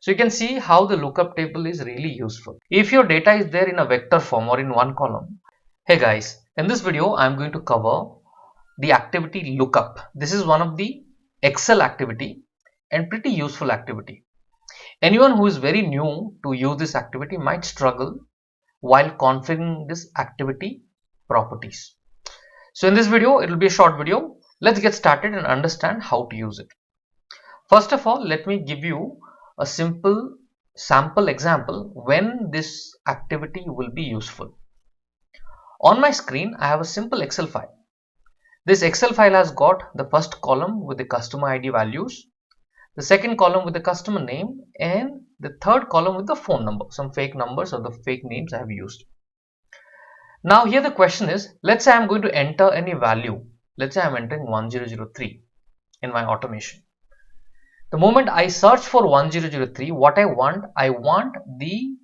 So you can see how the lookup table is really useful. If your data is there in a vector form or in one column. Hey guys, in this video I'm going to cover the activity lookup. This is one of the Excel activity and pretty useful activity. Anyone who is very new to use this activity might struggle while configuring this activity properties. So in this video, it will be a short video. Let's get started and understand how to use it. First of all, let me give you a simple sample example when this activity will be useful. On my screen, I have a simple Excel file. This Excel file has got the first column with the customer ID values, the second column with the customer name, and the third column with the phone number, some fake numbers or the fake names I have used. Now here the question is, let's say I'm going to enter any value. Let's say I'm entering 1003 in my automation. The moment I search for 1003, what I want the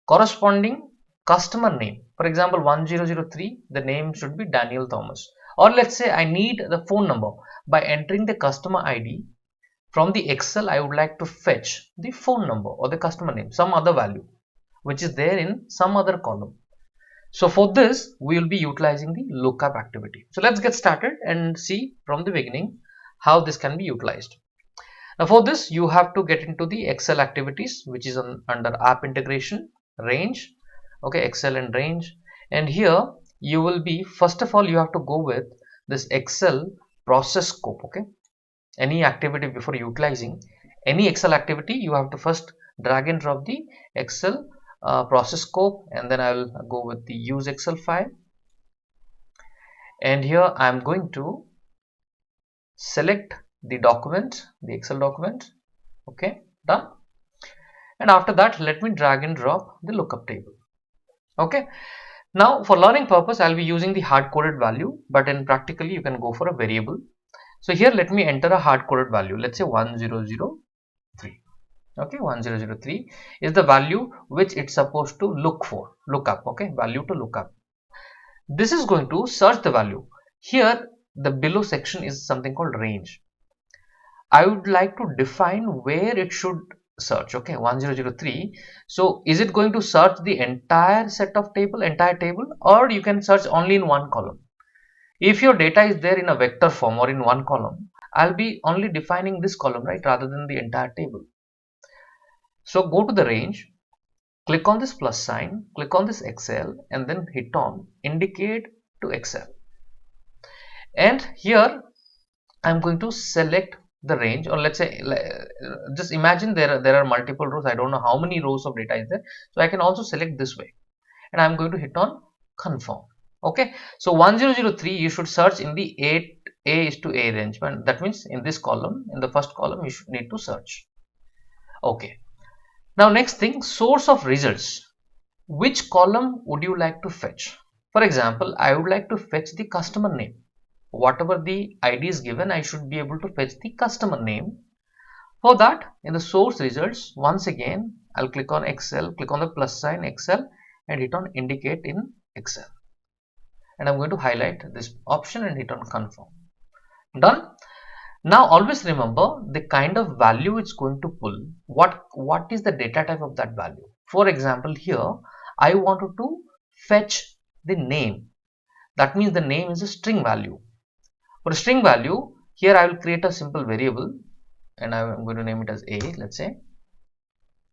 corresponding customer name. For example, 1003, the name should be Daniel Thomas. Or let's say I need the phone number. By entering the customer ID from the Excel, I would like to fetch the phone number or the customer name, some other value which is there in some other column. So for this, we will be utilizing the lookup activity. So let's get started and see from the beginning how this can be utilized. Now for this, you have to get into the Excel activities, which is under app integration, range, okay, Excel and range. And here you will be, first of all, you have to go with this Excel process scope, okay. Any activity before utilizing any Excel activity, you have to first drag and drop the Excel process scope, and then I will go with the use Excel file, and here I am going to select the document, the Excel document, okay, done. And after that, let me drag and drop the lookup table. Okay, now for learning purpose, I'll be using the hard-coded value, but in practically you can go for a variable. So here let me enter a hard-coded value, let's say 1003. Okay, 1003 is the value which it's supposed to look up, okay, value to look up. This is going to search the value. Here the below section is something called range. I would like to define where it should search, okay, 1003. So is it going to search the entire set of entire table, or you can search only in one column? If your data is there in a vector form or in one column, I'll be only defining this column, right, rather than the entire table. So go to the range, click on this plus sign, click on this Excel, and then hit on indicate to Excel. And here I'm going to select the range, or let's say, just imagine there are multiple rows. I don't know how many rows of data is there, so I can also select this way, and I'm going to hit on confirm. Okay, so 1003 you should search in the A is to A range, but that means in this column, in the first column, you should need to search. Okay, now next thing, source of results. Which column would you like to fetch? For example, I would like to fetch the customer name. Whatever the ID is given, I should be able to fetch the customer name. For that, in the source results, once again, I'll click on Excel, click on the plus sign Excel, and hit on indicate in Excel. And I'm going to highlight this option and hit on confirm. Done. Now always remember the kind of value it's going to pull. What is the data type of that value? For example, here I wanted to fetch the name. That means the name is a string value. For a string value, here I will create a simple variable, and I'm going to name it as A, let's say.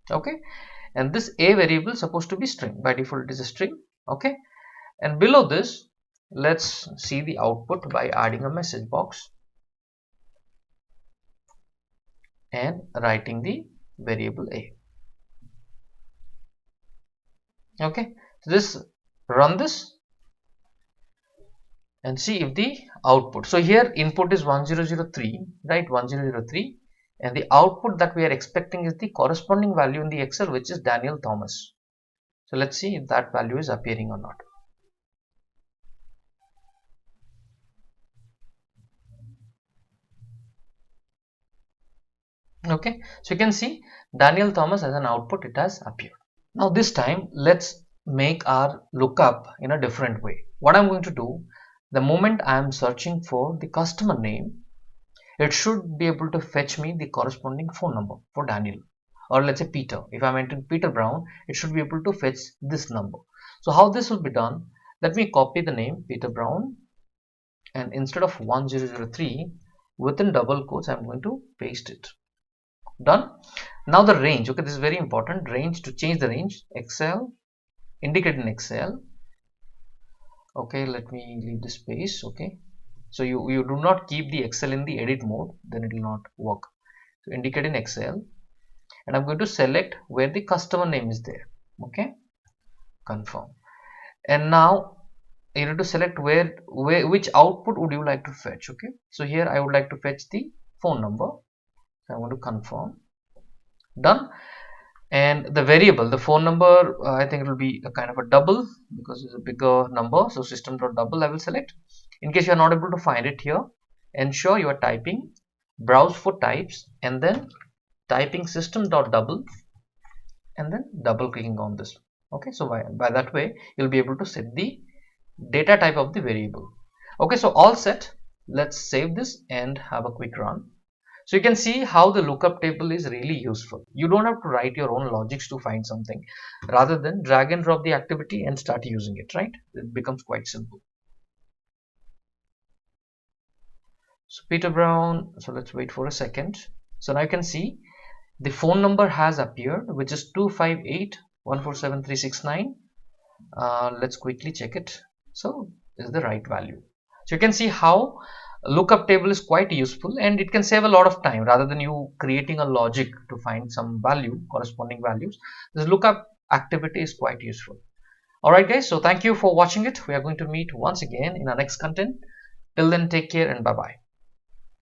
Okay, and this A variable is supposed to be string. By default it is a string. Okay, and below this, let's see the output by adding a message box and writing the variable A. Okay, so this, run this and see if the output. So here input is 1003, right, 1003, and the output that we are expecting is the corresponding value in the Excel, which is Daniel Thomas. So let's see if that value is appearing or not. Okay, so you can see Daniel Thomas as an output, it has appeared. Now this time let's make our lookup in a different way. What I'm going to do, the moment I am searching for the customer name, it should be able to fetch me the corresponding phone number for Daniel. or let's say Peter. If I'm entering Peter Brown, it should be able to fetch this number. So how this will be done, let me copy the name Peter Brown, and instead of 1003, within double quotes I'm going to paste it. Done. Now the range, okay, this is very important. Range, to change the range, Excel, indicate in Excel. Okay, let me leave the space. Okay, so you do not keep the Excel in the edit mode, then it will not work. So indicate in Excel, and I'm going to select where the customer name is there. Okay, confirm. And now you need to select which output would you like to fetch. Okay, so here I would like to fetch the phone number, so I want to confirm. Done. And the variable, the phone number, I think it will be a kind of a double because it's a bigger number, so system.double I will select. In case you are not able to find it here, ensure you are typing browse for types and then typing system.double and then double clicking on this. Okay, so by that way you'll be able to set the data type of the variable. Okay, so all set. Let's save this and have a quick run. So you can see how the lookup table is really useful. You don't have to write your own logics to find something, rather than drag and drop the activity and start using it, right? It becomes quite simple. So Peter Brown, so let's wait for a second. So now you can see the phone number has appeared, which is 258147369. Let's quickly check it. So this is the right value. So you can see how lookup table is quite useful, and it can save a lot of time rather than you creating a logic to find some value, corresponding values. This lookup activity is quite useful. Alright guys, so thank you for watching it. We are going to meet once again in our next content. Till then, take care and bye bye.